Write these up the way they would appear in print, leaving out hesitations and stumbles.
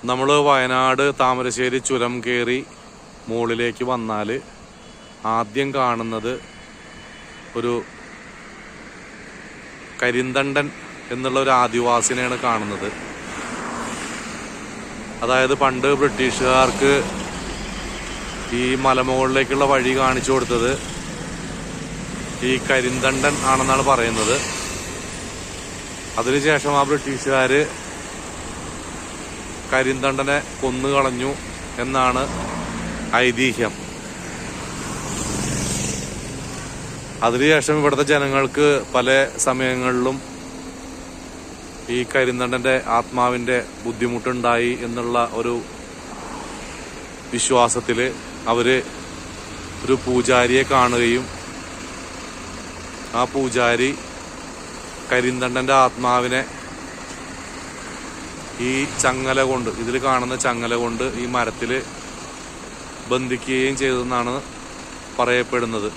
നമ്മൾ വയനാട് താമരശ്ശേരി ചുരം കയറി മുകളിലേക്ക് വന്നാൽ ആദ്യം കാണുന്നത് ഒരു കരിന്തണ്ടൻ എന്നുള്ള ഒരു ആദിവാസിനെയാണ് കാണുന്നത്. അതായത് പണ്ട് ബ്രിട്ടീഷുകാർക്ക് ഈ മലമുകളിലേക്കുള്ള വഴി കാണിച്ചു കൊടുത്തത് ഈ കരിന്തണ്ടൻ ആണെന്നാണ് പറയുന്നത്. അതിനുശേഷം ആ ബ്രിട്ടീഷുകാർ കരിന്തണ്ടനെ കൊന്നുകളഞ്ഞു എന്നാണ് ഐതിഹ്യം. അതിനുശേഷം ഇവിടുത്തെ ജനങ്ങൾക്ക് പല സമയങ്ങളിലും ഈ കരിന്തണ്ടൻ്റെ ആത്മാവിൻ്റെ ബുദ്ധിമുട്ടുണ്ടായി എന്നുള്ള ഒരു വിശ്വാസത്തിൽ അവർ ഒരു പൂജാരിയെ കാണുകയും ആ പൂജാരി കരിന്തണ്ടൻ്റെ ആത്മാവിനെ ഈ ചങ്ങല കൊണ്ട്, ഇതിൽ കാണുന്ന ചങ്ങല കൊണ്ട് ഈ മരത്തിൽ ബന്ധിക്കുകയും ചെയ്തെന്നാണ് പറയപ്പെടുന്നത്.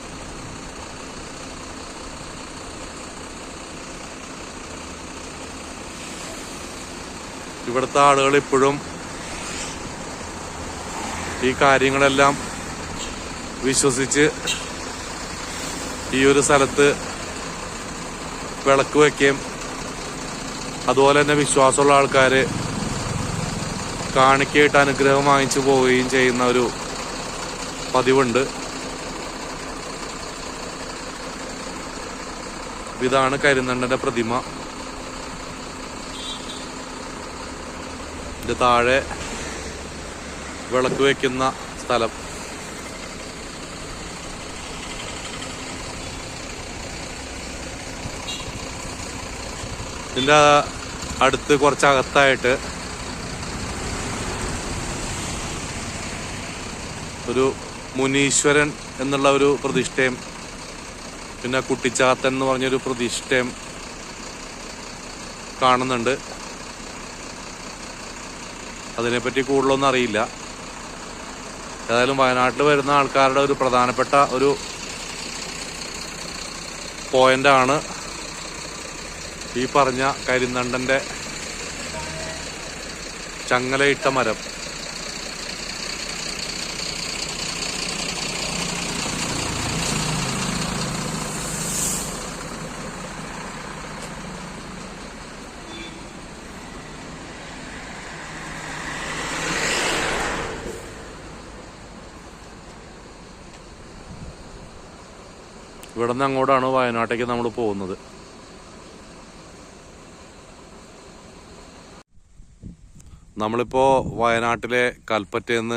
ഇവിടുത്തെ ആളുകൾ ഇപ്പോഴും ഈ കാര്യങ്ങളെല്ലാം വിശ്വസിച്ച് ഈ ഒരു സ്ഥലത്ത് വിളക്ക് വയ്ക്കുകയും അതുപോലെ തന്നെ വിശ്വാസമുള്ള ആൾക്കാർ കാണിക്കയായിട്ട് അനുഗ്രഹം വാങ്ങിച്ചു പോവുകയും ചെയ്യുന്ന ഒരു പതിവുണ്ട്. ഇതാണ് കരിന്തണ്ടന്റെ പ്രതിമ. ഇതിന്റെ താഴെ വിളക്ക് വയ്ക്കുന്ന സ്ഥലം. ഇതിൻ്റെ അടുത്ത് കുറച്ചകത്തായിട്ട് ഒരു മുനീശ്വരൻ എന്നുള്ള ഒരു പ്രതിഷ്ഠയും പിന്നെ കുട്ടിച്ചാത്തൻ എന്ന് പറഞ്ഞൊരു പ്രതിഷ്ഠയും കാണുന്നുണ്ട്. അതിനെപ്പറ്റി കൂടുതലൊന്നും അറിയില്ല. ഏതായാലും വയനാട്ടിൽ വരുന്ന ആൾക്കാരുടെ ഒരു പ്രധാനപ്പെട്ട ഒരു പോയിന്റാണ് ഈ പറഞ്ഞ കരിന്തണ്ടന്റെ ചങ്ങലയിട്ട മരം. ഇവിടെ നിന്ന് അങ്ങോട്ടാണ് വയനാട്ടേക്ക് നമ്മൾ പോകുന്നത്. നമ്മളിപ്പോൾ വയനാട്ടിലെ കൽപ്പറ്റയിൽ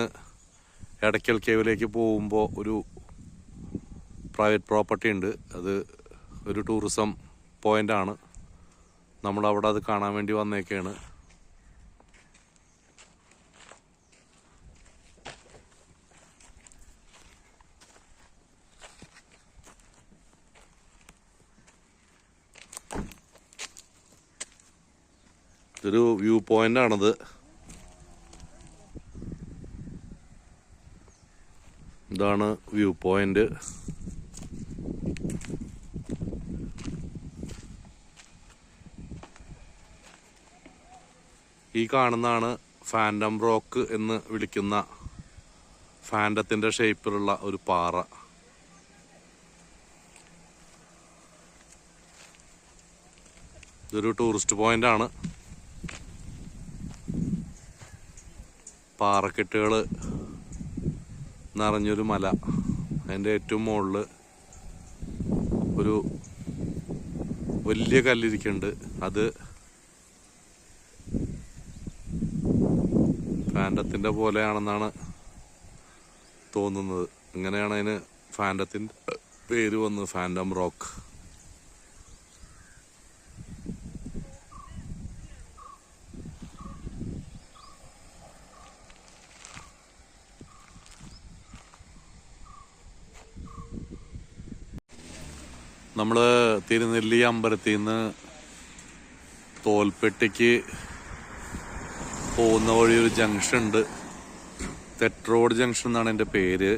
എടയ്ക്കൽ കേവിലേക്ക് പോകുമ്പോൾ ഒരു പ്രൈവറ്റ് പ്രോപ്പർട്ടി ഉണ്ട്. അത് ഒരു ടൂറിസം പോയിൻ്റാണ്. നമ്മളവിടെ അത് കാണാൻ വേണ്ടി വന്നേക്കാണ്. ഇതൊരു വ്യൂ പോയിൻ്റാണിത്. ഇതാണ് വ്യൂ പോയിന്റ്. ഈ കാണുന്നതാണ് ഫാൻറ്റം റോക്ക് എന്ന് വിളിക്കുന്ന ഫാൻറ്റത്തിൻ്റെ ഷേപ്പിലുള്ള ഒരു പാറ. ഇതൊരു ടൂറിസ്റ്റ് പോയിന്റാണ്. പാറക്കെട്ടുകൾ നിറഞ്ഞൊരു മല. അതിൻ്റെ ഏറ്റവും മുകളിൽ ഒരു വലിയ കല്ലിരിക്കുന്നുണ്ട്. അത് ഫാൻറ്റത്തിൻ്റെ പോലെയാണെന്നാണ് തോന്നുന്നത്. അങ്ങനെയാണ് അതിന് ഫാൻറ്റത്തിൻ്റെ പേര് വന്നത്, ഫാൻറ്റം റോക്ക്. നമ്മൾ തിരുനെല്ലി അമ്പലത്തിൽ നിന്ന് തോൽപ്പെട്ടിക്ക് പോകുന്ന വഴി ഒരു ജംഗ്ഷൻ ഉണ്ട്. തെട്രോഡ് ജംഗ്ഷൻ എന്നാണ് എൻ്റെ പേര്.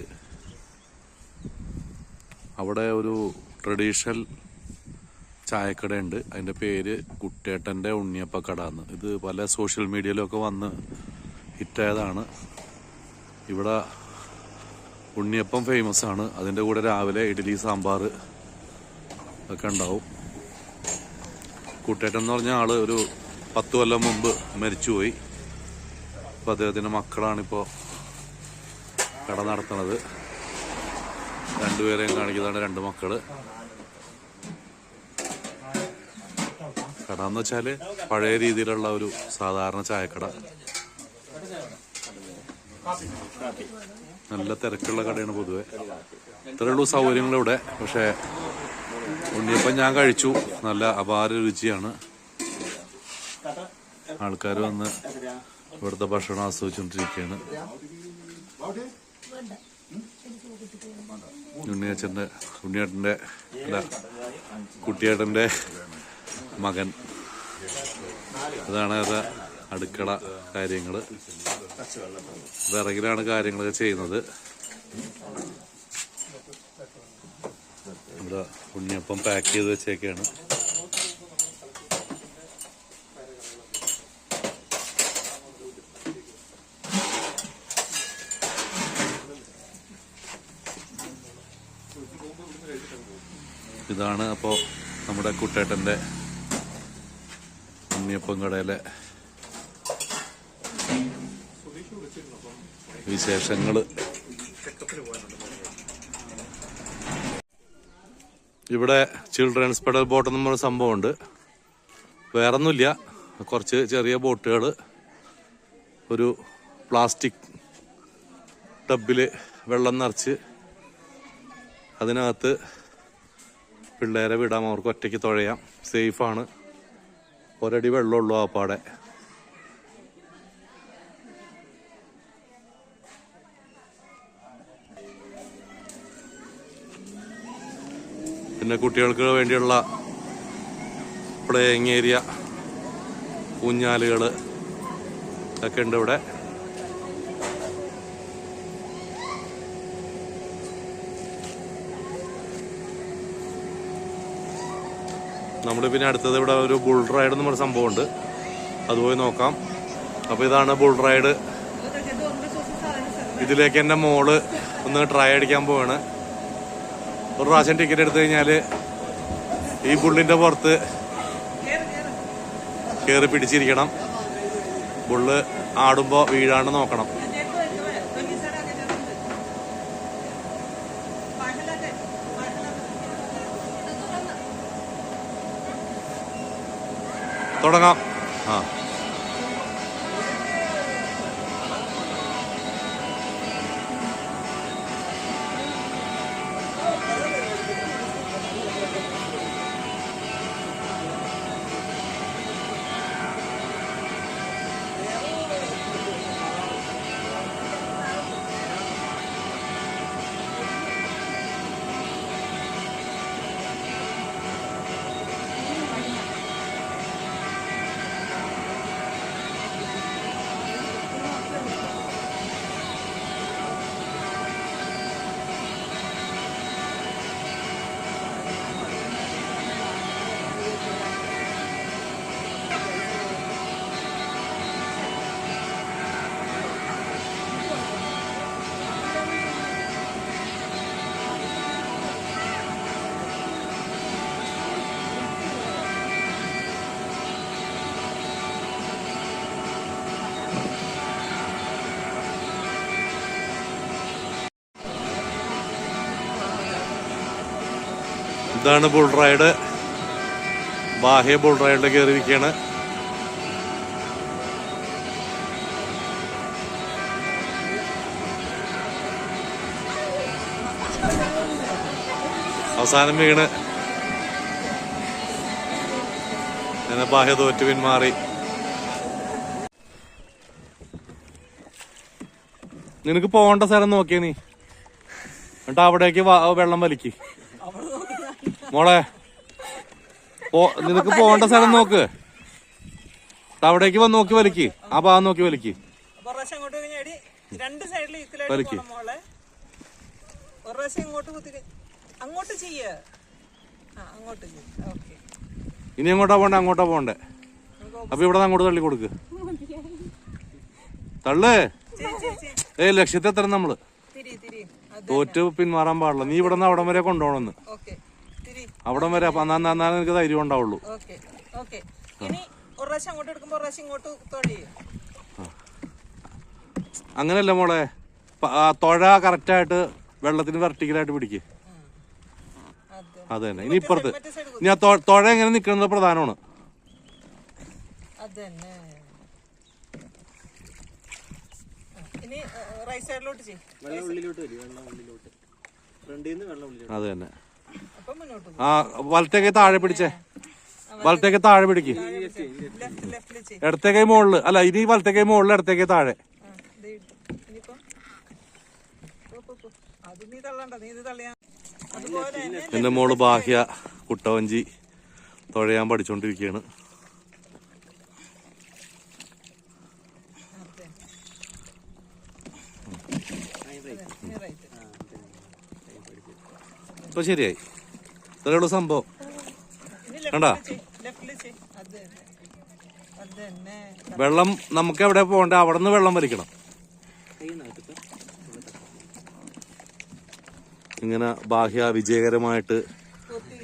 അവിടെ ഒരു ട്രഡീഷണൽ ചായക്കടയുണ്ട്. അതിൻ്റെ പേര് കുട്ടേട്ടൻ്റെ ഉണ്ണിയപ്പക്കട എന്ന്. ഇത് പല സോഷ്യൽ മീഡിയയിലൊക്കെ വന്ന് ഹിറ്റായതാണ്. ഇവിടെ ഉണ്ണിയപ്പം ഫേമസ് ആണ്. അതിൻ്റെ കൂടെ രാവിലെ ഇഡ്ഡലി സാമ്പാർ ഒക്കെ ഉണ്ടാവും. കുട്ടേട്ടൻ എന്ന് പറഞ്ഞ ആള് ഒരു 10 കൊല്ലം മുമ്പ് മരിച്ചുപോയി. അപ്പോൾ അദ്ദേഹത്തിൻ്റെ മക്കളാണിപ്പോൾ കട നടത്തുന്നത്. രണ്ടുപേരെയും കാണിക്കുന്നതാണ് 2 മക്കള്. കട എന്ന് വെച്ചാൽ പഴയ രീതിയിലുള്ള ഒരു സാധാരണ ചായക്കട. നല്ല തിരക്കുള്ള കടയാണ് പൊതുവെ. ഇത്രയുള്ളൂ സൗകര്യങ്ങളിവിടെ. പക്ഷേ ഉണ്ണിയപ്പം ഞാൻ കഴിച്ചു. നല്ല അപാര രുചിയാണ്. ആൾക്കാർ വന്ന് ഇവിടുത്തെ ഭക്ഷണം ആസ്വദിച്ചുകൊണ്ടിരിക്കുകയാണ്. ഉണ്ണിയേട്ടൻ്റെ അല്ല കുട്ടിയേട്ടൻ്റെ മകൻ. അതാണ് അത് അടുക്കള കാര്യങ്ങൾ. വിറകിലാണ് കാര്യങ്ങളൊക്കെ ചെയ്യുന്നത്. ഇവിടെ ഉണ്ണിയപ്പം പാക്ക് ചെയ്ത് വെച്ചേക്കാണ്. ഇതാണ് അപ്പോൾ നമ്മുടെ കുട്ടേട്ടൻ്റെ ഉണ്ണിയപ്പം കടയിലെ വിശേഷങ്ങൾ. ഇവിടെ ചിൽഡ്രൻസ് പെഡൽ ബോട്ട് എന്ന് പറഞ്ഞ സംഭവമുണ്ട്. വേറൊന്നുമില്ല, കുറച്ച് ചെറിയ ബോട്ടുകൾ ഒരു പ്ലാസ്റ്റിക് ടബിൽ വെള്ളം നിറച്ച് അതിനകത്ത് പിള്ളേരെ വിടാം. അവർക്ക് ഒറ്റയ്ക്ക് തുഴയാം. സേഫാണ്. ഒരടി വെള്ളമുള്ളൂ ആ പാടെ. പിന്നെ കുട്ടികൾക്ക് വേണ്ടിയുള്ള പ്ലേയിങ് ഏരിയ, ഊഞ്ഞാലുകൾ ഒക്കെ ഉണ്ട് ഇവിടെ. നമ്മൾ പിന്നെ അടുത്തത് ഇവിടെ ഒരു ബുൾ റൈഡ് എന്ന് പറഞ്ഞ സംഭവമുണ്ട്. അത് പോയി നോക്കാം. അപ്പോൾ ഇതാണ് ബുൾ റൈഡ്. ഇതിലേക്ക് എൻ്റെ മോള് ഒന്ന് ട്രൈ അടിക്കാൻ പോവാണ്. ഒരു പ്രാവശ്യം ടിക്കറ്റ് എടുത്തു കഴിഞ്ഞാൽ ഈ ബുള്ളിൻ്റെ പുറത്ത് കയറി പിടിച്ചിരിക്കണം. ബുള്ള് ആടുമ്പോൾ വീഴാണ്ട് നോക്കണം. തുടങ്ങാം. ആ ഇതാണ് ബുൾ റൈഡ്. ബാഹ്യ ബുൾ റൈഡിൽ കയറിയിരിക്കുകയാണ്. അവസാനം വീണ് അങ്ങനെ ബാഹ്യ തോറ്റു പിന്മാറി. നിനക്ക് പോകേണ്ട സ്ഥലം നോക്കിയ നീ, എന്നിട്ട് അവിടേക്ക് വെള്ളം വലിക്ക് മോളെ. നിനക്ക് പോകേണ്ട സ്ഥലം നോക്ക്. അവിടേക്ക് വന്ന് നോക്കി വലിക്ക്. ആ ഭാഗം നോക്കി വലിക്ക്. വലിക്ക്. ഇനി എങ്ങോട്ടാ പോണ്ടേ? അങ്ങോട്ടാ പോണ്ടേ? അപ്പൊ ഇവിടെ അങ്ങോട്ട് തള്ളി കൊടുക്ക്. തള്ളേ ലക്ഷ്യത്തെ എത്തണം നമ്മള്. തോറ്റ് പിന്മാറാൻ പാടില്ല. നീ ഇവിടെ നിന്ന് അവിടം വരെ കൊണ്ടുപോകണമെന്ന്. അവിടം വരെ എന്നാലേ നിനക്ക് ധൈര്യം ഉണ്ടാവുള്ളൂ. അങ്ങനെയല്ല മോളെ, തുഴ കറക്റ്റായിട്ട് വെള്ളത്തിന് വെർട്ടിക്കലായിട്ട് പിടിക്ക്. അത് തന്നെ. ഇനി ഇപ്പുറത്ത് ഇനി ആ തുഴ എങ്ങനെ നിൽക്കുന്നത് പ്രധാനമാണ്. അത് തന്നെ. ആ വലത്തേക്ക് താഴെ പിടിച്ചേ, വലത്തേക്ക് താഴെ പിടിക്ക്. ഇടത്തേക്കൈ മുകളില് അല്ല, ഇനി വലത്തേക്കൈ മുകളിൽ, ഇടത്തേക്ക് താഴെ. എന്റെ മോള് ബാഹ്യ കുട്ടവഞ്ചി തുഴയാൻ പഠിച്ചോണ്ടിരിക്കുകയാണ്. ഇപ്പൊ ശരിയായി. ഇത്രയുള്ള സംഭവം കണ്ടാ. വെള്ളം നമുക്ക് എവിടെ പോകണ്ട, അവിടെ നിന്ന് വെള്ളം വലിക്കണം. ഇങ്ങനെ ബാഹ്യ വിജയകരമായിട്ട്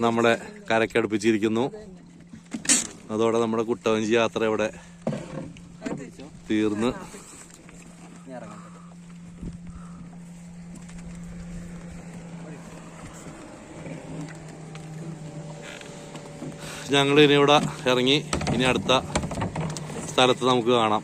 നമ്മളെ കരക്കടുപ്പിച്ചിരിക്കുന്നു. അതോടെ നമ്മുടെ കുട്ടവഞ്ചി യാത്ര ഇവിടെ തീർന്ന്. ഞങ്ങൾ ഇനി ഇവിടെ ഇറങ്ങി, ഇനി അടുത്ത സ്ഥലത്ത് നമുക്ക് കാണാം.